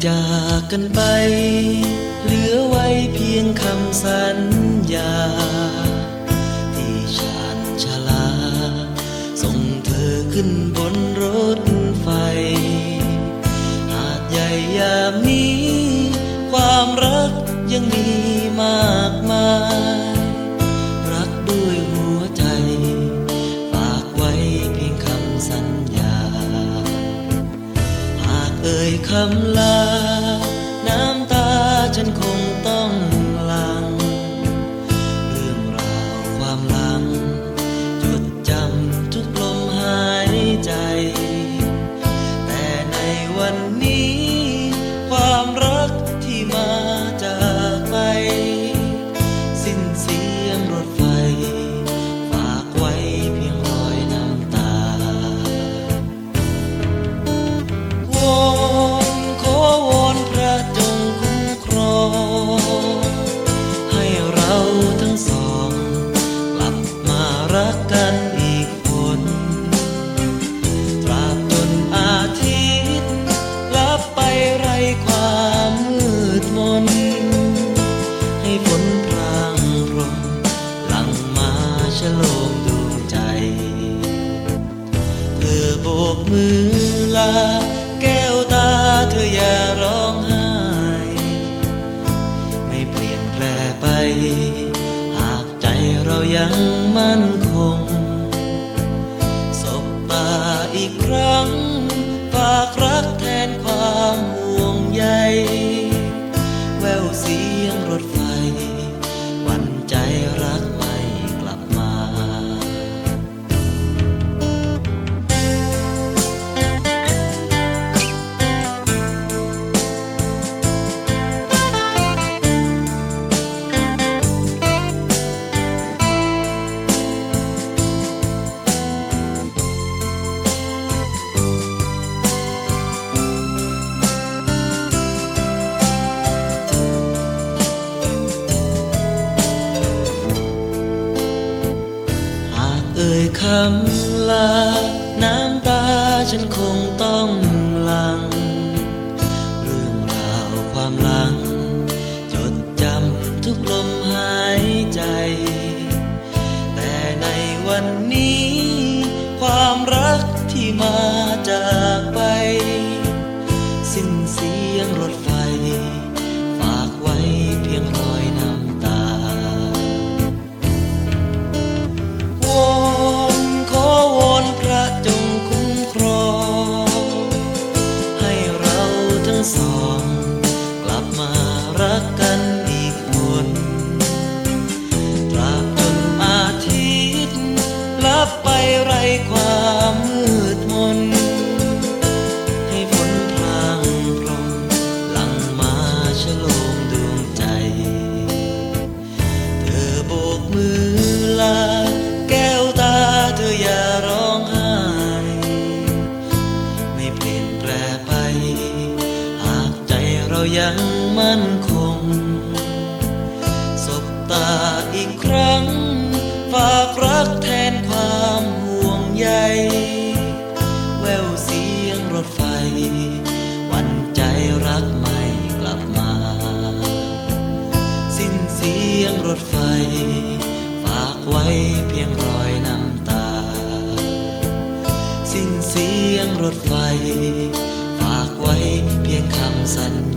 จากกันไปเหลือไว้เพียงคำสัญญาที่ชาญชาลาส่งเธอขึ้นบนรถไฟหาดใหญ่ยามนี้ความรักยังมีมากมายรักด้วยหัวใจฝากไว้เพียงคำสัญญาหากเอ่ยคำลาน้ำตาฉันคงต้องหลั่งเรื่องราวความหลังจดจำทุกลมหายใจแต่ในวันนี้ความรักที่มาจากไปสิ้นเสียงรถไฟฝากไว้เพียงรอยน้ำตาวอนขอวอนพระจงคุ้มครองให้เราทั้งสองกลับมารักกันอีกคนตราบจนอาทิตย์ลับไปไร้ความมืดมนให้ฝนพรางพรมหลั่งมาฉโลมดวงใจเธอโบกมือลาแก้วตาเธออย่าร้องไห้ไม่เปลี่ยนแปลไปหากใจเรายังมั่นคงสบตาอีกครั้งฝากรักแทนความห่วงใยแววเสียงรถไฟหวั่นใจรักไม่กลับมาเอ่ยคำลาน้ำตาฉันคงต้องหลั่งเรื่องราวความหลังจดจำทุกลมหายใจแต่ในวันนี้ความรักที่มาจากไปสิ้นเสียงรถไฟฝากไว้เพียงรอยน้ำตาวอนขอวอนพระจงคุ้มครองให้เราทั้งสองกลับมารักกันอีกคนตราบจนอาทิตย์ลับไปไร้ความมืดมนให้ฝนพรางพรมหลั่งมาฉโลมดวงใจเธอโบกมือลาแก้วตาเธออย่าร้องไห้ไม่เปลี่ยนแปลไปหากใจเรายังมั่นคงสบตาอีกครั้งฝากรักแทนความห่วงใยแววเสียงรถไฟหวั่นใจรักไม่กลับมาสิ้นเสียงรถไฟฝากไว้เพียงรอยน้ำตาสิ้นเสียงรถไฟฝากไว้เพียงคำสัญญา